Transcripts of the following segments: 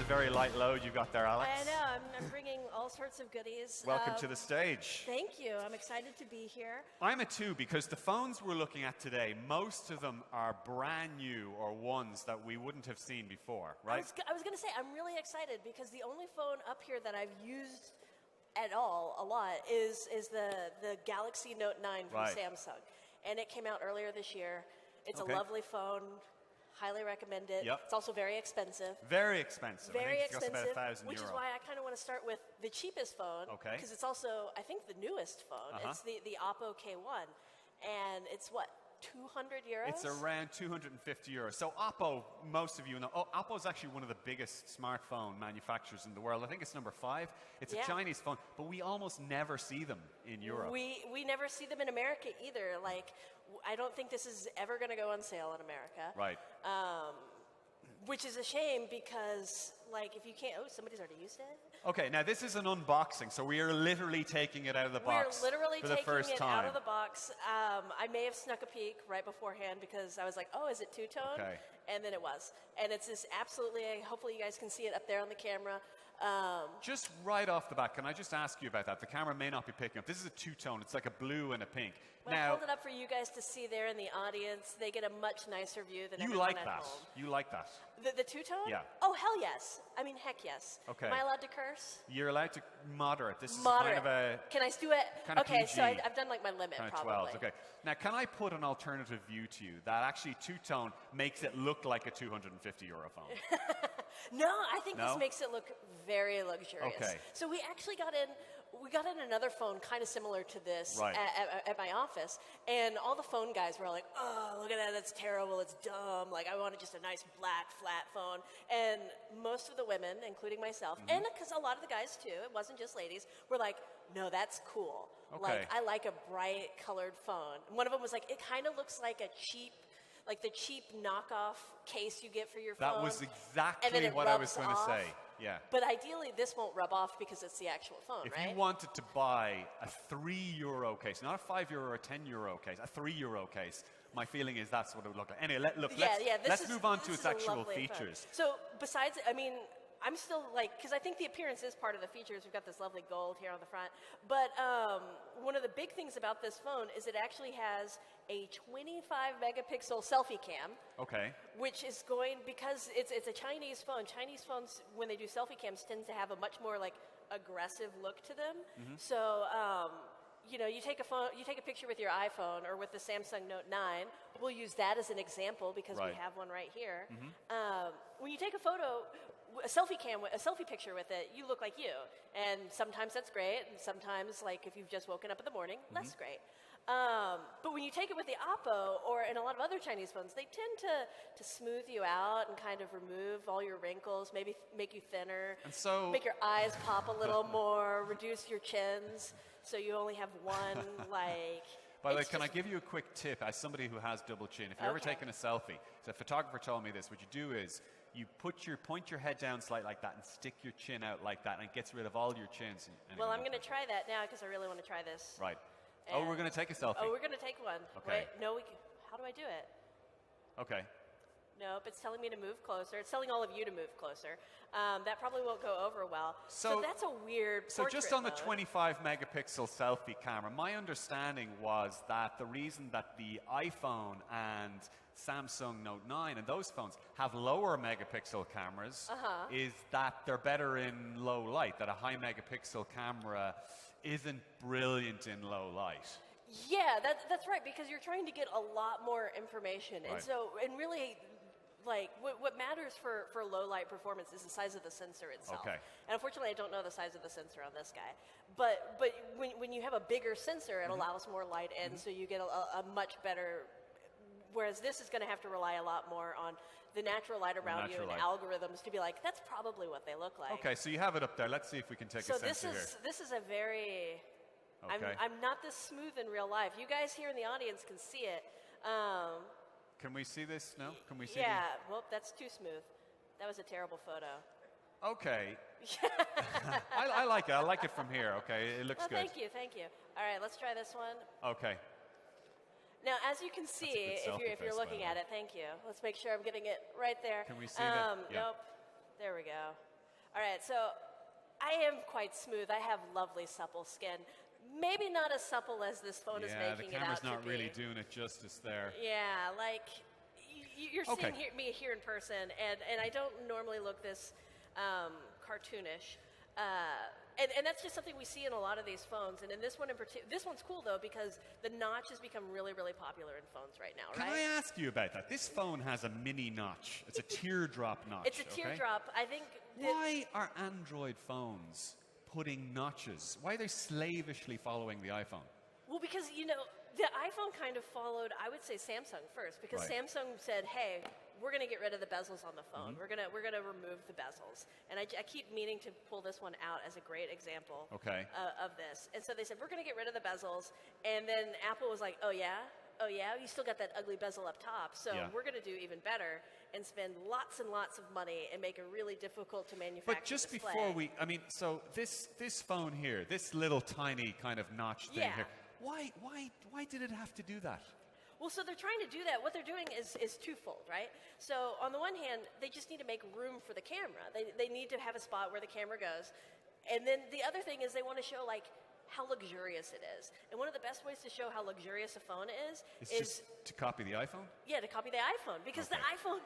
a very light load you got there, Alex. I know, I'm bringing all sorts of goodies. Welcome to the stage. Thank you, I'm excited to be here. I'm a two because the phones we're looking at today, most of them are brand new or ones that we wouldn't have seen before, right? I was going to say, I'm really excited because the only phone up here that I've used at all, a lot, is the Galaxy Note 9 from Samsung. And it came out earlier this year. It's a lovely phone. Highly recommend it. Yep. It's also very expensive. Very expensive. Very I think expensive, it's about €1,000. which is why I kind of want to start with the cheapest phone. Okay. Because it's also, I think, the newest phone. It's the Oppo K1. And it's what, 200 euros? It's around 250 euros. So Oppo, most of you know, Oppo is actually one of the biggest smartphone manufacturers in the world. I think it's number 5. It's a Chinese phone, but we almost never see them in Europe. We never see them in America either. Like, I don't think this is ever going to go on sale in America. Right. Which is a shame because, like, if you can't, oh, somebody's already used it. Okay, now this is an unboxing, so we are literally taking it out of the box We're literally for the first taking it time. out of the box. I may have snuck a peek right beforehand because I was like, oh, is it two-tone? Okay. And then it was. And it's this absolutely, hopefully you guys can see it up there on the camera. Just right off the bat, can I just ask you about that? The camera may not be picking up. This is a two-tone. It's like a blue and a pink. Well, I hold it up for you guys to see there in the audience. They get a much nicer view than everyone at home. You like that? The two-tone? Yeah. Oh, hell yes. I mean, heck yes. Okay. Am I allowed to curse? You're allowed to moderate. This is Moderate. kind of a... Can I do it? Kind of okay, PG. so I've done like my limit kind of probably. 12s. Okay. Now, can I put an alternative view to you that actually two-tone makes it look like a 250 euro phone? No, I think this makes it look very luxurious. Okay. So we actually got in another phone kind of similar to this at my office, and all the phone guys were like, oh, look at that, that's terrible, it's dumb, like I wanted just a nice black flat phone. And most of the women, including myself, and because a lot of the guys too, it wasn't just ladies, were like, no, that's cool. Okay. Like, I like a bright colored phone. And one of them was like, it kind of looks like a cheap, like the cheap knockoff case you get for your phone. That was exactly what I was going to say. Yeah. But ideally, this won't rub off because it's the actual phone, If right? you wanted to buy a €3 case, not a €5 or a €10 case, a €3 case, my feeling is that's what it would look like. Anyway, let's move on to its actual features. So besides, I mean, I'm still like, because I think the appearance is part of the features. We've got this lovely gold here on the front. But one of the big things about this phone is it actually has a 25 megapixel selfie cam. Okay. Which is going, because it's a Chinese phone. Chinese phones, when they do selfie cams, tend to have a much more like aggressive look to them. So, you know, you take a picture with your iPhone or with the Samsung Note 9. We'll use that as an example because we have one right here. When you take a photo, a selfie picture with it, you look like you. And sometimes that's great, and sometimes, like, if you've just woken up in the morning, less great. But when you take it with the Oppo or in a lot of other Chinese phones, they tend to smooth you out and kind of remove all your wrinkles, maybe make you thinner, and so make your eyes pop a little more, reduce your chins, so you only have one, like... By the way, can I give you a quick tip as somebody who has double chin? If you're ever taking a selfie, so a photographer told me this, what you do is you point your head down slightly like that and stick your chin out like that, and it gets rid of all your chins. Well, I'm going to try that now because I really want to try this. Right. Oh, we're going to take a selfie. Oh, we're going to take one. Okay. Wait, no, how do I do it? Okay. Nope, it's telling me to move closer. It's telling all of you to move closer. That probably won't go over well. So that's a weird portrait So just on the mode. 25 megapixel selfie camera, my understanding was that the reason that the iPhone and Samsung Note 9 and those phones have lower megapixel cameras is that they're better in low light, that a high megapixel camera isn't brilliant in low light. Yeah, that's right, because you're trying to get a lot more information. Right. And really, like, what matters for low light performance is the size of the sensor itself. Okay. And unfortunately, I don't know the size of the sensor on this guy. But when you have a bigger sensor, it allows more light in, so you get a much better, whereas this is going to have to rely a lot more on the natural light around you and algorithms to be like, that's probably what they look like. Okay, so you have it up there. Let's see if we can take a sensor here. So this is a very... Okay. I'm not this smooth in real life. You guys here in the audience can see it. Can we see this? No? Can we see Yeah, well, that's too smooth. That was a terrible photo. Okay. I like it. I like it from here. Okay, it looks good. Thank you. All right, let's try this one. Okay. Now, as you can see, if you're looking at it, thank you. Let's make sure I'm getting it right there. Can we see that? Yeah. Nope. There we go. All right, so I am quite smooth. I have lovely supple skin. Maybe not as supple as this phone is making it out to be. Yeah, the camera's not really doing it justice there. Yeah, like you're seeing me here in person, and I don't normally look this cartoonish. And that's just something we see in a lot of these phones. And in this one in particular, this one's cool though because the notch has become really, really popular in phones right now, right? Can I ask you about that? This phone has a mini notch. It's a teardrop notch. It's a teardrop. I think. Why are Android phones putting notches? Why are they slavishly following the iPhone? Well, because, the iPhone kind of followed, I would say, Samsung first, because Samsung said, hey, we're going to get rid of the bezels on the phone. We're gonna remove the bezels. And I keep meaning to pull this one out as a great example of this. And so they said, we're going to get rid of the bezels. And then Apple was like, oh yeah, you still got that ugly bezel up top. So we're going to do even better and spend lots and lots of money and make it really difficult to manufacture. But just display. before so this phone here, this little tiny kind of notch thing here, why did it have to do that? Well, so they're trying to do that. What they're doing is twofold, right? So on the one hand, they just need to make room for the camera. They need to have a spot where the camera goes. And then the other thing is they want to show, like, how luxurious it is. And one of the best ways to show how luxurious a phone is just to copy the iPhone? Yeah, to copy the iPhone. Because the iPhone...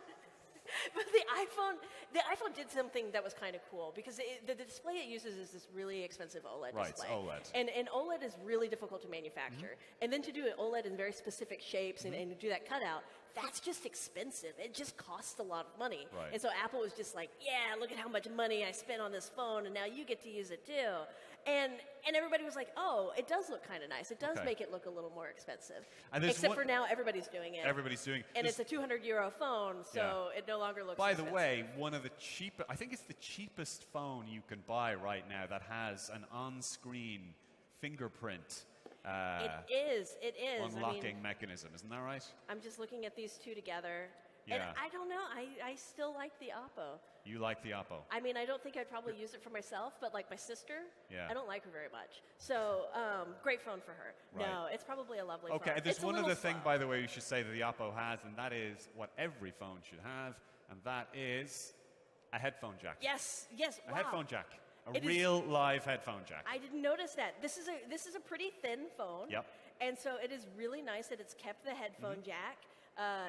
But the iPhone did something that was kind of cool because the display it uses is this really expensive OLED display. Right, OLED. And OLED is really difficult to manufacture. And then to do it OLED in very specific shapes and do that cutout, that's just expensive. It just costs a lot of money. Right. And so Apple was just like, yeah, look at how much money I spent on this phone, and now you get to use it too. And everybody was like, oh, it does look kind of nice. It does make it look a little more expensive. Except for now, everybody's doing it. Everybody's doing it. And it's a €200 phone, so it no longer looks By expensive. the way, one of the I think it's the cheapest phone you can buy right now that has an on-screen fingerprint It is. unlocking mechanism. Isn't that right? I'm just looking at these two together. Yeah. And I don't know. I still like the Oppo. You like the Oppo? I mean, I don't think I'd probably use it for myself, but like my sister, Yeah. I don't like her very much. So, great phone for her. Right. No, it's probably a lovely phone. Okay, and there's It's a one little other thing, slow. by the way, you should say that the Oppo has, and that is what every phone should have, and that is a headphone jack. Yes. A Wow. headphone jack. It is- Real live headphone jack. I didn't notice that. This is a pretty thin phone. Yep. And so it is really nice that it's kept the headphone jack.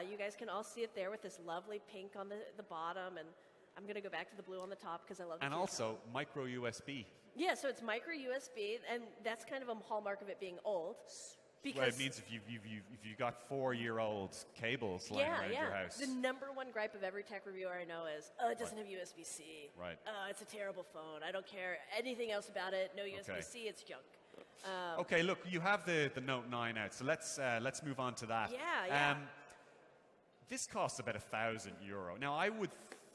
You guys can all see it there with this lovely pink on the bottom, and I'm going to go back to the blue on the top because I love the And two also tones. micro USB. Yeah, so it's micro USB, and that's kind of a hallmark of it being old. Because Well, it means if you got 4-year-old cables lying around your house. The number one gripe of every tech reviewer I know is, oh, it doesn't have USB-C. Right. It's a terrible phone. I don't care anything else about it. No USB-C, it's junk. Okay, look, you have the Note 9 out, so let's move on to that. Yeah. This costs about €1,000. Now, I would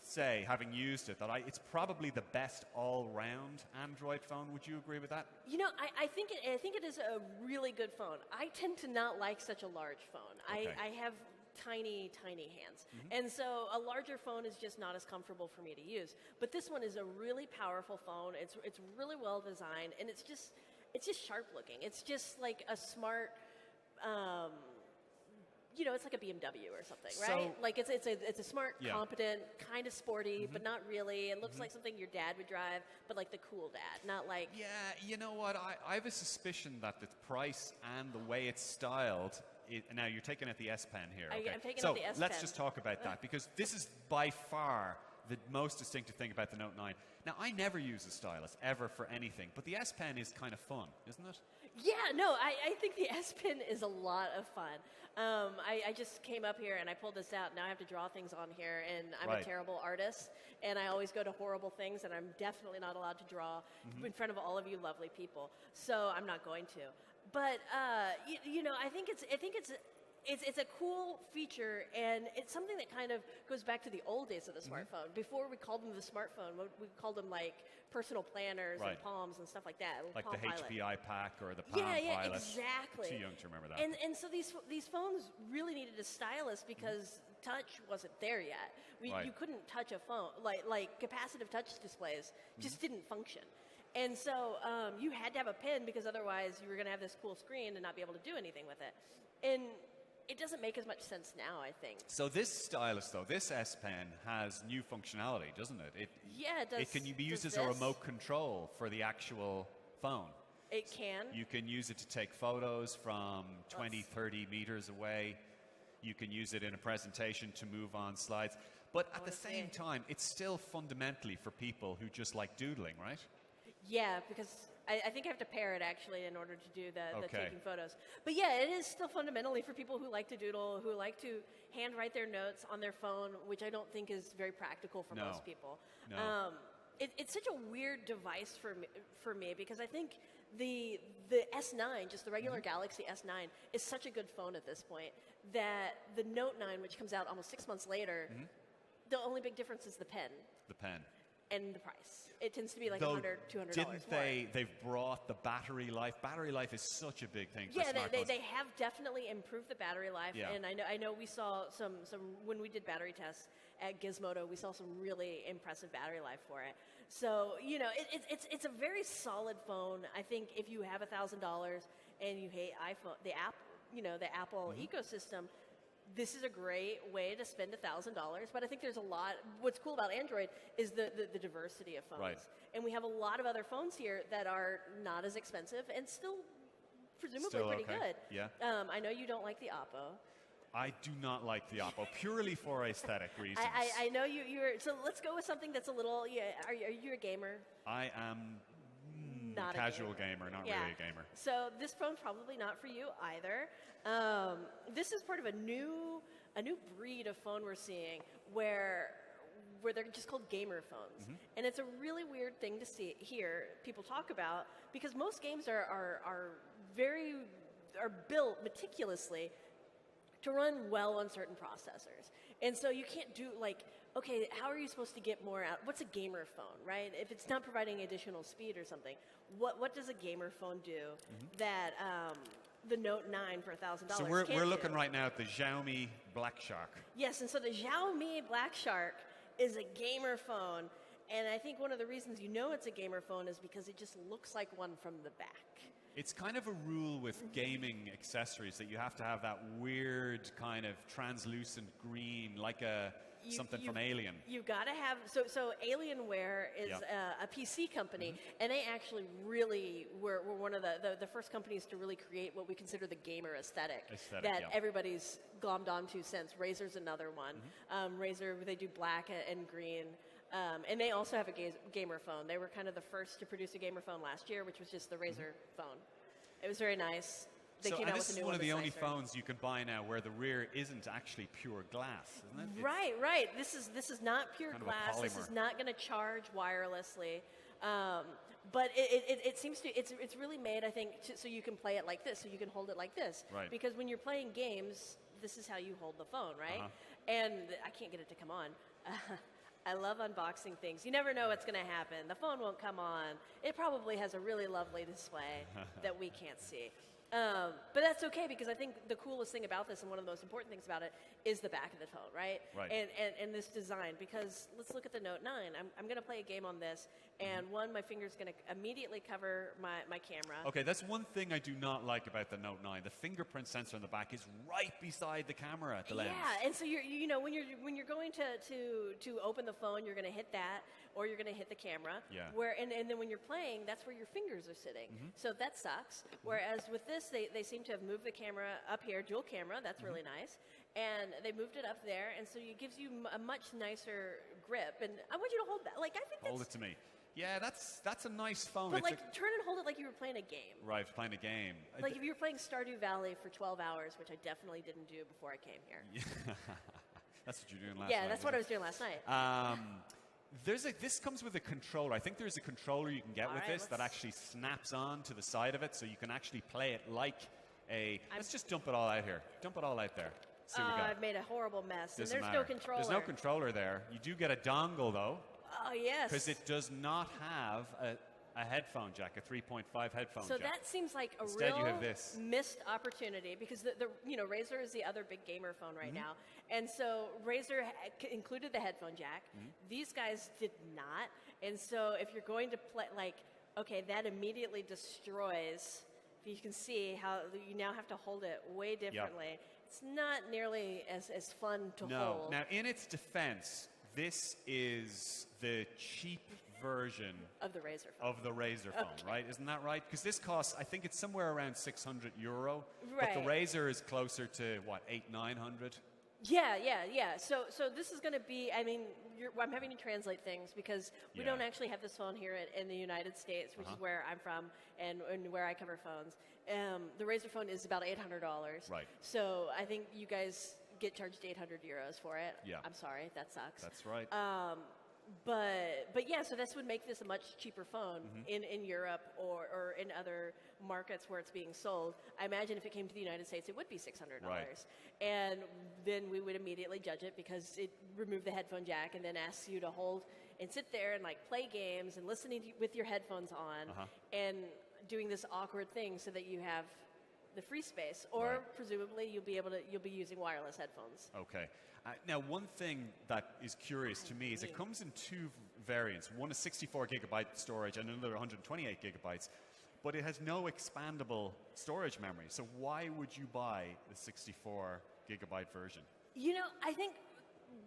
say, having used it, that it's probably the best all-round Android phone. Would you agree with that? You know, I think it is a really good phone. I tend to not like such a large phone. Okay. I have tiny hands. And so a larger phone is just not as comfortable for me to use. But this one is a really powerful phone. It's really well designed, and it's just sharp looking. It's just like a smart it's like a BMW or something, right? Like it's a smart, competent, kind of sporty, but not really. It looks like something your dad would drive, but like the cool dad, not like... Yeah, you know what? I have a suspicion that the price and the way it's styled... now, you're taking out the S Pen here. Okay? I'm taking out the S Pen. Let's just talk about that, because this is by far the most distinctive thing about the Note 9. Now, I never use a stylus, ever, for anything, but the S Pen is kind of fun, isn't it? Yeah, no, I think the S Pen is a lot of fun. I just came up here and I pulled this out. Now I have to draw things on here, and I'm a terrible artist, and I always go to horrible things, and I'm definitely not allowed to draw in front of all of you lovely people. So I'm not going to. But I think it's a cool feature, and it's something that kind of goes back to the old days of the smartphone. Before we called them the smartphone, we called them like personal planners and Palms and stuff like that. Like Palm the Pilot. HP iPac or the Palm Pilot. Yeah, exactly. Too young to remember that. And so these phones really needed a stylus because touch wasn't there yet. You couldn't touch a phone. Like capacitive touch displays just didn't function. And so you had to have a pen because otherwise you were going to have this cool screen and not be able to do anything with it. And it doesn't make as much sense now, I think. So this stylus, though, this S Pen has new functionality, doesn't it? Yeah, it does. It can be used as this. a remote control for the actual phone. It can. You can use it to take photos from 20, 30 meters away. You can use it in a presentation to move on slides. But at the same time, it's still fundamentally for people who just like doodling, right? Yeah, because I think I have to pair it actually in order to do the taking photos. But yeah, it is still fundamentally for people who like to doodle, who like to handwrite their notes on their phone, which I don't think is very practical for most people. No. It's such a weird device for me because I think the S9, just the regular Galaxy S9, is such a good phone at this point that the Note 9, which comes out almost 6 months later, the only big difference is the pen. The pen. And the price. It tends to be like Though, $100, $200 didn't more. they've brought the battery life. Battery life is such a big thing for smartphones. Yeah, they have definitely improved the battery life. Yeah. And I know we saw some when we did battery tests at Gizmodo, we saw some really impressive battery life for it. So, you know, it's a very solid phone. I think if you have $1,000 and you hate iPhone, the Apple ecosystem, this is a great way to spend $1,000, but I think there's a lot. What's cool about Android is the diversity of phones. Right. And we have a lot of other phones here that are not as expensive and still presumably pretty good. Yeah. I know you don't like the Oppo. I do not like the Oppo, purely for aesthetic reasons. I know you're. So let's go with something that's a little. Yeah. Are you a gamer? I am Not casual gamer, not really a gamer. So this phone's probably not for you either. This is part of a new breed of phone we're seeing where they're just called gamer phones, and it's a really weird thing to hear people talk about because most games are built meticulously to run well on certain processors, and so you can't do okay, how are you supposed to get more out? What's a gamer phone, right? If it's not providing additional speed or something, what does a gamer phone do that the Note 9 for $1,000 So we're looking right now at the Xiaomi Black Shark. Yes, and so the Xiaomi Black Shark is a gamer phone, and I think one of the reasons you know it's a gamer phone is because it just looks like one from the back. It's kind of a rule with gaming accessories that you have to have that weird kind of translucent green, like something from Alien. You've got to have so Alienware is a PC company, and they actually really were one of the first companies to really create what we consider the gamer aesthetic that everybody's glommed onto since. Razer's another one. Razer, they do black and green. And they also have a gamer phone. They were kind of the first to produce a gamer phone last year, which was just the Razer phone. It was very nice. They came out with a new this is one of the only nicer. phones you can buy now where the rear isn't actually pure glass, isn't it? Right. This is not pure kind of a glass. This polymer. is not going to charge wirelessly. But it seems to it's really made, I think, so you can play it like this, so you can hold it like this. Right. Because when you're playing games, this is how you hold the phone, right? And I can't get it to come on. I love unboxing things. You never know what's going to happen. The phone won't come on. It probably has a really lovely display that we can't see. But that's okay because I think the coolest thing about this and one of the most important things about it is the back of the phone, right? Right. And this design, because let's look at the Note 9. I'm going to play a game on this, and my finger's going to immediately cover my camera. Okay, that's one thing I do not like about the Note 9. The fingerprint sensor on the back is right beside the camera at the lens. Yeah, and so when you're going to open the phone, you're going to hit that, or you're going to hit the camera. Yeah. And then when you're playing, that's where your fingers are sitting. So that sucks. Whereas with this, they seem to have moved the camera up here, dual camera. That's really nice. And they moved it up there, and so it gives you a much nicer grip. And I want you to hold that. I think that's... Hold it to me. Yeah, that's a nice phone. But turn and hold it like you were playing a game. Right, playing a game. Like if you were playing Stardew Valley for 12 hours, which I definitely didn't do before I came here. That's what you're doing last night. Yeah, that's what I was doing last night. This comes with a controller. I think there's a controller you can get with this that actually snaps on to the side of it, so you can actually play it like a... Let's just dump it all out here. Dump it all out there. See what we got. I've made a horrible mess. Doesn't and there's matter. no controller. There's no controller there. You do get a dongle, though. Oh, yes. Because it does not have a headphone jack, a 3.5 headphone so jack. that seems like a Instead, real you have this. missed opportunity because the Razer is the other big gamer phone right now, and so Razer included the headphone jack. These guys did not, and so if you're going to play, that immediately destroys. You can see how you now have to hold it way differently. it's not nearly as fun to No. hold. Now, in its defense, this is the cheap version Of the Razr phone. of the Razr phone, right? Isn't that right? Because this costs, I think it's somewhere around €600. Right. But the Razr is closer to, what, 800-900? Yeah. So this is going to be, I mean, I'm having to translate things because we Yeah. don't actually have this phone here in the United States, which is where I'm from and where I cover phones. The Razr phone is about $800. Right. So I think you guys get charged €800 for it. Yeah. I'm sorry, that sucks. That's right. But yeah, so this would make this a much cheaper phone in Europe or in other markets where it's being sold. I imagine if it came to the United States, it would be $600. Right. And then we would immediately judge it because it removed the headphone jack and then asks you to hold and sit there and like play games and listening with your headphones on and doing this awkward thing so that you have the free space, or Right. presumably you'll be using wireless headphones. Okay. Now, one thing that is curious to me is it comes in two variants. One is 64 gigabyte storage and another 128 gigabytes, but it has no expandable storage memory. So why would you buy the 64 gigabyte version? You know, I think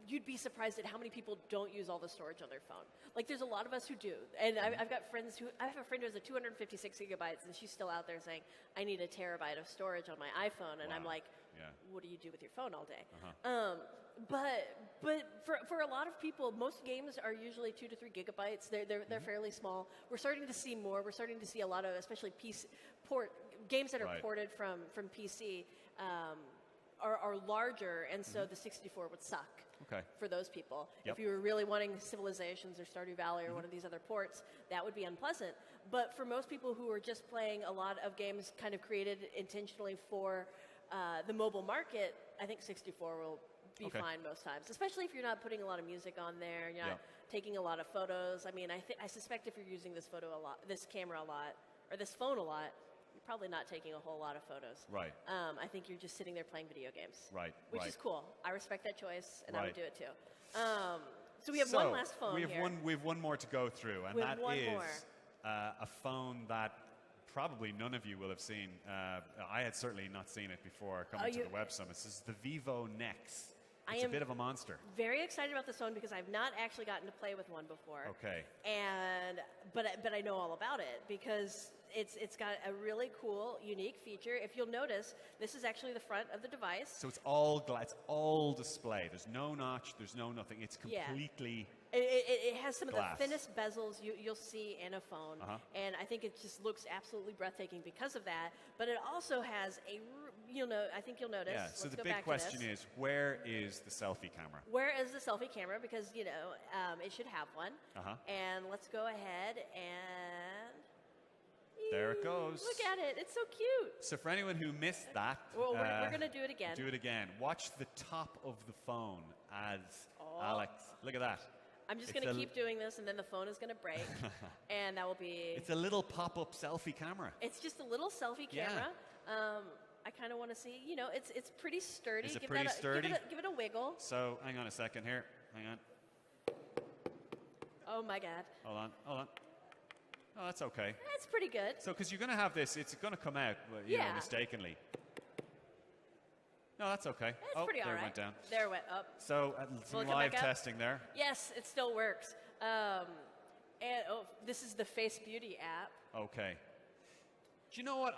you'd be surprised at how many people don't use all the storage on their phone. Like, there's a lot of us who do. And I've got friends who, I have a friend who has a 256 gigabytes, and she's still out there saying, I need a terabyte of storage on my iPhone. And I'm Wow. like, Yeah. what do you do with your phone all day? But for a lot of people, most games are usually 2 to 3 gigabytes. They're fairly small. We're starting to see more. We're starting to see a lot of, especially games that are Right. ported from PC are larger, and so the 64 would suck. Okay. For those people. Yep. If you were really wanting Civilizations or Stardew Valley or one of these other ports, that would be unpleasant. But for most people who are just playing a lot of games kind of created intentionally for the mobile market, I think 64 will be Okay. fine most times, especially if you're not putting a lot of music on there, you're not Yeah. taking a lot of photos. I mean, I suspect if you're using this camera a lot, or this phone a lot, you're probably not taking a whole lot of photos. Right. I think you're just sitting there playing video games. Right. Which right. is cool. I respect that choice, and I would Right. do it too. So we have one last phone we have here. we have one more to go through, and We have that one is more. a phone that probably none of you will have seen. I had certainly not seen it before coming to the Web Summit. This is the Vivo Nex. It's a bit of a monster. Very excited about this phone because I've not actually gotten to play with one before. Okay. But I know all about it because it's got a really cool, unique feature. If you'll notice, this is actually the front of the device. So it's all display. There's no notch. There's no nothing. It's completely. It has some glass. of the thinnest bezels you'll see in a phone, and I think it just looks absolutely breathtaking because of that. But it also has I think you'll notice. Yeah. So Let's the go big back to question this. is, where is the selfie camera? Where is the selfie camera? Because, it should have one. And let's go ahead and... There it goes. Look at it. It's so cute. So for anyone who missed that, Well, we're going to do it again. do it again. Watch the top of the phone as Alex. Look at that. I'm just It's going to a- keep doing this, and then the phone is going to break. And that will be... It's a little pop-up selfie camera. It's just a little selfie Yeah. camera. I kind of want to see, it's pretty sturdy. Is it Give pretty that sturdy? Give it a wiggle. So hang on a second here. Hang on. Oh, my God. Hold on. Oh, that's okay. That's pretty good. So because you're going to have this, it's going to come out, Yeah. mistakenly. No, that's okay. That's pretty all there right. it went down. There it went up. So Will some it come live back up? testing there. Yes, it still works. This is the Face Beauty app. Okay. Do you know what?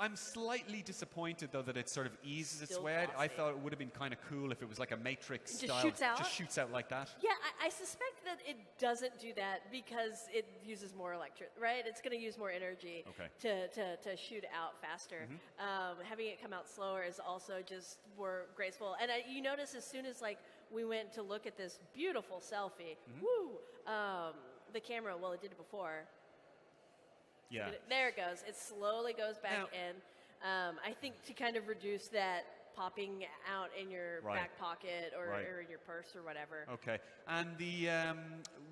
I'm slightly disappointed, though, that it sort of eases its Still way out. I glossy. thought it would have been kind of cool if it was like a Matrix Just style. shoots out? Just shoots out like that. Yeah, I suspect that it doesn't do that because it uses more right? It's going to use more energy Okay. to shoot out faster. Having it come out slower is also just more graceful. And you notice as soon as we went to look at this beautiful selfie, the camera, well, it did it before. Yeah. There it goes. It slowly goes back Now- in. I think to kind of reduce that popping out in your Right. back pocket or Right. in your purse or whatever. Okay. And the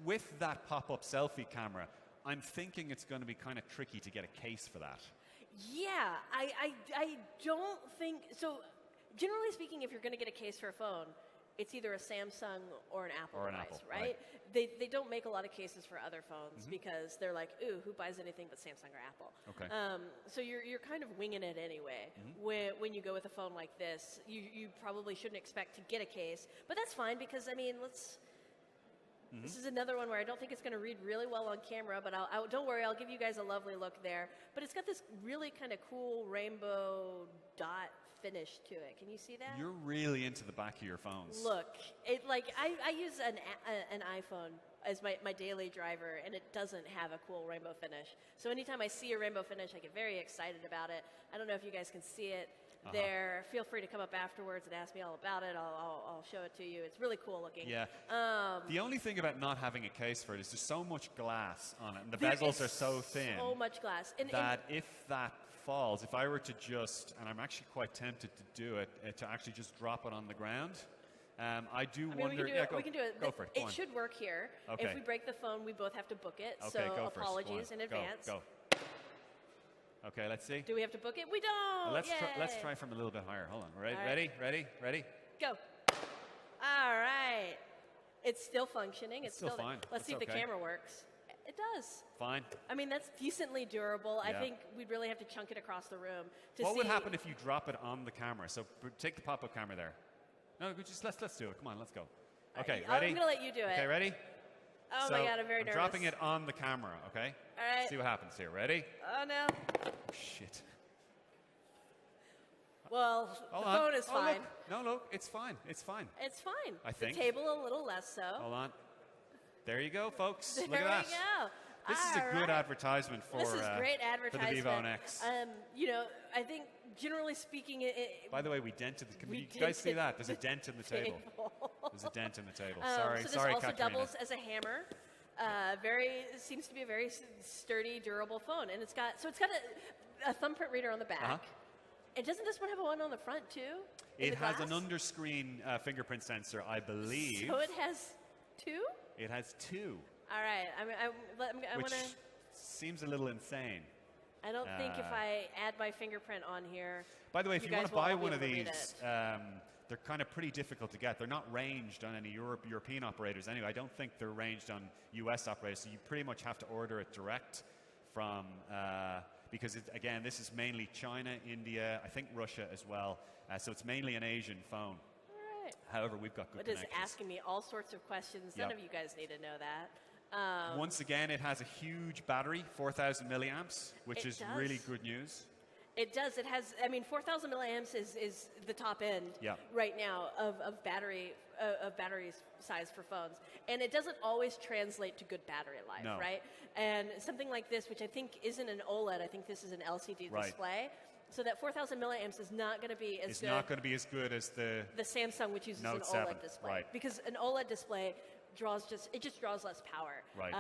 with that pop-up selfie camera, I'm thinking it's going to be kind of tricky to get a case for that. Yeah, I don't think so. Generally speaking, if you're going to get a case for a phone, it's either a Samsung or an Apple Or an device, Apple, right? They don't make a lot of cases for other phones because they're like, ooh, who buys anything but Samsung or Apple? Okay. So you're kind of winging it anyway. When you go with a phone like this, you probably shouldn't expect to get a case, but that's fine because I mean, this is another one where I don't think it's going to read really well on camera, but don't worry, I'll give you guys a lovely look there. But it's got this really kind of cool rainbow dot finish to it. Can you see that? You're really into the back of your phones. Look, I use an iPhone as my daily driver, and it doesn't have a cool rainbow finish. So anytime I see a rainbow finish, I get very excited about it. I don't know if you guys can see it there. Feel free to come up afterwards and ask me all about it. I'll show it to you. It's really cool looking. Yeah. The only thing about not having a case for it is there's so much glass on it, and the There bezels is are so thin so much glass. that if that falls, if I were to just, and I'm actually quite tempted to do it, to actually just drop it on the ground, I do wonder. We can do it. Go for it. Go It on. should work here. Okay. If we break the phone, we both have to book it. Okay, so go first. Go apologies on. in advance. Go. Okay, let's see. Do we have to book it? We don't. Let's Yay. try from a little bit higher. Hold on. All right. Ready? Go. All right. It's still functioning. It's still fine. Let's see if That's the okay. camera works. It does. Fine. I mean, that's decently durable. I Yeah. think we'd really have to chunk it across the room to What see. would happen if you drop it on the camera? So take the pop-up camera there. No, just let's do it. Come on, let's go. Okay, ready? I'm going to let you do it. Okay, ready? Oh So my God, I'm very nervous. dropping it on the camera, okay? All right. See what happens here. Ready? Oh no. Oh, shit. Well, Hold the on. phone is Oh, fine. look. No, it's fine. It's fine. It's fine. I think. The table a little less so. Hold on. There you go, folks. There Look at that. we go. This is a All good right. advertisement for This is great for the advertisement. Vivo Nex. You know, I think generally speaking, By the way, we dented the. Can we you guys see dented that? There's a dent in the table. There's a dent in the table. Sorry, so this sorry, also Katrina. doubles as a hammer. Seems to be a very sturdy, durable phone, and it's got a thumbprint reader on the back. Uh-huh. And doesn't this one have one on the front too? It has an glass? under-screen fingerprint sensor, I believe. So it has two. It has two, All right. I which want to. seems a little insane. I don't think if I add my fingerprint on here. By the way, if you want guys to will buy all be one of able to read these, it. they're kind of pretty difficult to get. They're not ranged on any European operators anyway. I don't think they're ranged on US operators, so you pretty much have to order it direct from, because again, this is mainly China, India, I think Russia as well. So it's mainly an Asian phone. All right. However, we've got good It is connections. asking me all sorts of questions. None Yep. of you guys need to know that. Once again, it has a huge battery, 4,000 milliamps, which It is does. really good news. It does. It has. I mean, 4,000 milliamps is the top end Yeah. right now of battery size for phones, and it doesn't always translate to good battery life, No. right? And something like this, which I think isn't an OLED, I think this is an LCD Right. display. So that 4,000 milliamps is not going to be as It's good. not going to be as good as the The Samsung, which uses Note an 7, OLED display, right. because an OLED display just draws less power. Right.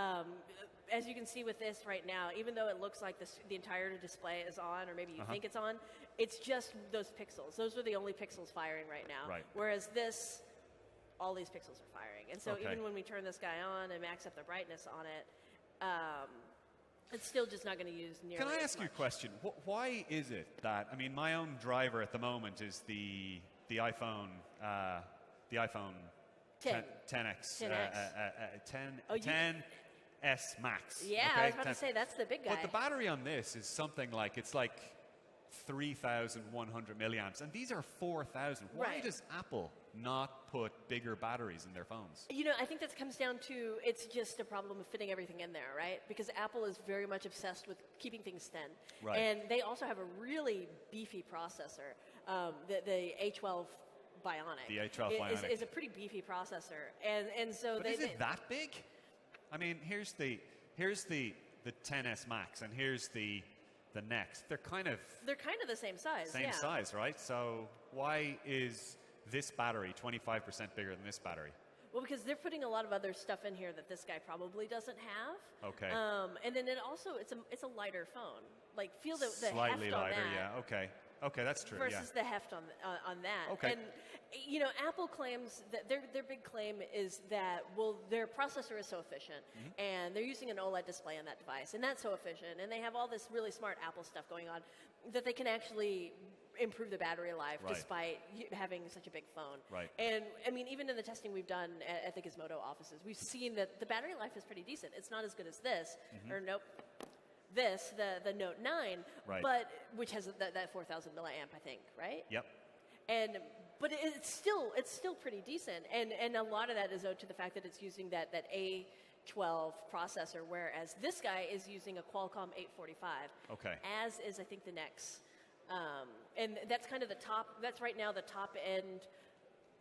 As you can see with this right now, even though it looks like the entire display is on, or maybe you think it's on, it's just those pixels. Those are the only pixels firing right now. Right. Whereas this, all these pixels are firing. And so Okay. even when we turn this guy on and max up the brightness on it, it's still just not going to use nearly Can I as ask you a much. question? Why is it that, I mean, my own driver at the moment is the iPhone 10. 10X, 10X. 10S Max. Yeah, okay? I was about 10. to say, that's the big guy. But the battery on this is something like, it's like 3,100 milliamps, and these are 4,000. Why Right. does Apple not put bigger batteries in their phones? You know, I think that comes down to it's just a problem of fitting everything in there, right? Because Apple is very much obsessed with keeping things thin. Right. And they also have a really beefy processor. The A12 Bionic. The A12 is Bionic. is a pretty beefy processor. And so But is it that big? I mean, here's the 10S Max, and here's the Nex. They're kind of the same size. same yeah. size, right? So why is this battery 25% bigger than this battery? Well, because they're putting a lot of other stuff in here that this guy probably doesn't have. Okay. And then it also it's a lighter phone. Like feel the Slightly heft on lighter, that. yeah. Okay, that's true. Versus the heft on that. Okay. And you know, Apple claims that their big claim is that their processor is so efficient, and they're using an OLED display on that device, and that's so efficient, and they have all this really smart Apple stuff going on that they can actually improve the battery life Right. despite having such a big phone. Right. And I mean, even in the testing we've done at the Gizmodo offices, we've seen that the battery life is pretty decent. It's not as good as this, or nope, this, the Note 9, Right. but which has that 4,000 milliamp, I think, right? Yep. But it's still pretty decent, and a lot of that is owed to the fact that it's using that A12 processor, whereas this guy is using a Qualcomm 845. Okay. As is, I think, the Nex, and that's kind of the top. That's right now the top end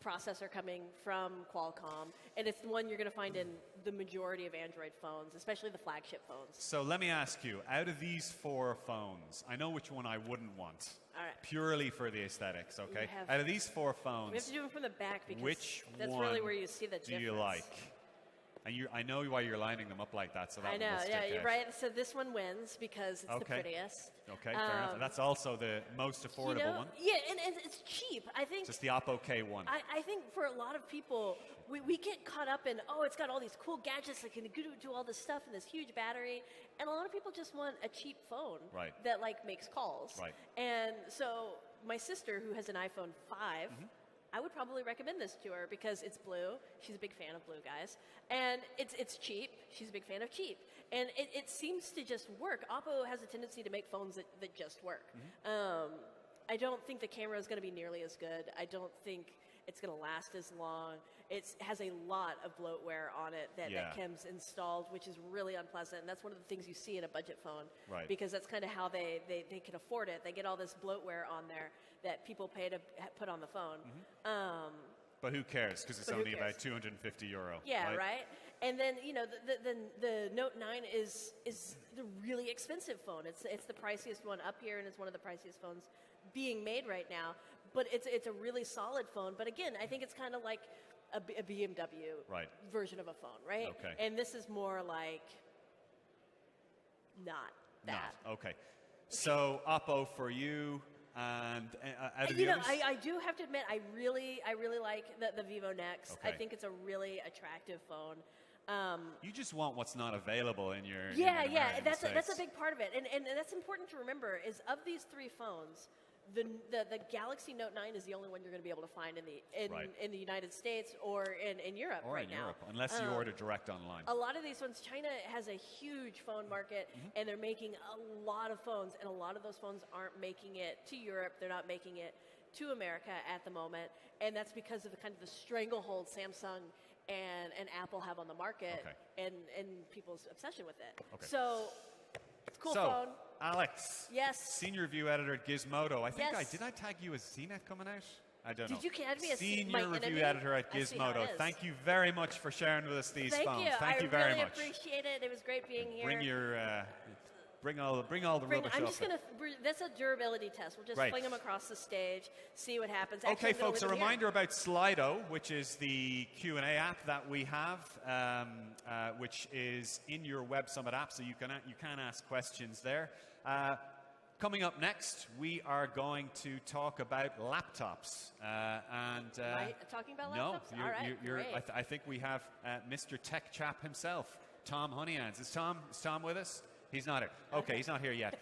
processor coming from Qualcomm, and it's the one you're going to find in the majority of Android phones, especially the flagship phones. So let me ask you, out of these 4 phones, I know which one I wouldn't want. All right. Purely for the aesthetics, okay? You have- Out of these 4 We have phones, to do them from the back because which that's one really where you see the do difference. you like? And I know why you're lining them up like that, so that I one know, will stick yeah, you're out. right. So this one wins because it's the Okay. prettiest. Okay, fair enough. And that's also the most affordable You know, one. yeah, and it's cheap. I think. Just the Oppo K1. I think for a lot of people, we get caught up in, oh, it's got all these cool gadgets that can do all this stuff and this huge battery, and a lot of people just want a cheap phone Right. that like makes calls. Right. And so my sister, who has an iPhone 5. I would probably recommend this to her because it's blue. She's a big fan of blue guys. And it's cheap. She's a big fan of cheap. And it seems to just work. Oppo has a tendency to make phones that just work. I don't think the camera is going to be nearly as good. I don't think it's going to last as long. It has a lot of bloatware on it that comes installed, which is really unpleasant. And that's one of the things you see in a budget phone. Right. Because that's kind of how they can afford it. They get all this bloatware on there that people pay to put on the phone. But who cares? Because it's But who only about cares? €250. Yeah, right? And then, you know, the Note 9 is the really expensive phone. It's the priciest one up here, and it's one of the priciest phones being made right now. But it's a really solid phone. But again, I think it's kind of like a BMW Right. version of a phone, right? Okay. And this is more like not that. Not. Okay. So Oppo for you, and out of You the know, others? I do have to admit, I really like the Vivo Nex. Okay. I think it's a really attractive phone. You just want what's not available in your in Yeah, the yeah, American that's a States. big part of it, and that's important to remember. Is of these 3 phones, the Galaxy Note 9 is the only one you're going to be able to find Right. in the United States or in Europe Or right in now. Europe, unless you order direct online. A lot of these phones, China has a huge phone market, and they're making a lot of phones, and a lot of those phones aren't making it to Europe. They're not making it to America at the moment, and that's because of the kind of the stranglehold Samsung and Apple have on the market, Okay. and people's obsession with it. Okay. So, it's a cool So, phone. Alex. Yes. Senior review editor at Gizmodo. I think Yes. did I tag you as CNET coming out? I don't know. Did you add me as Senior my review enemy? editor at I see how it Gizmodo. is. Thank you very much for sharing with us these Thank phones. you. Thank you I very really much. appreciate it. It was great being here. Bring your bring all the rubbish I'm up just there. that's a durability test. We'll just Right. fling them across the stage, see what happens. Actually, Okay, I'm gonna folks, a leave them here. reminder about Slido, which is the Q&A app that we have, which is in your Web Summit app, so you can ask questions there. Coming up next, we are going to talk about laptops. Am I talking about no, laptops? All right, great. I think we have Mr. Tech Chap himself, Tom Honeyhands. Is Tom with us? He's not here. Okay, he's not here yet.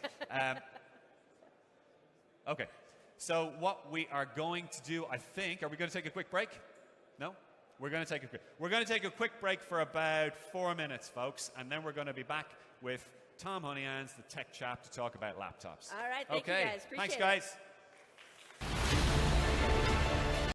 Okay, so what we are going to do, I think, are we going to take a quick break? No? We're going to take a quick break for about 4 minutes, folks, and then we're going to be back with Tom Honeyhands, the tech chap, to talk about laptops. All right, thank you okay. guys. Appreciate Thanks, it. guys.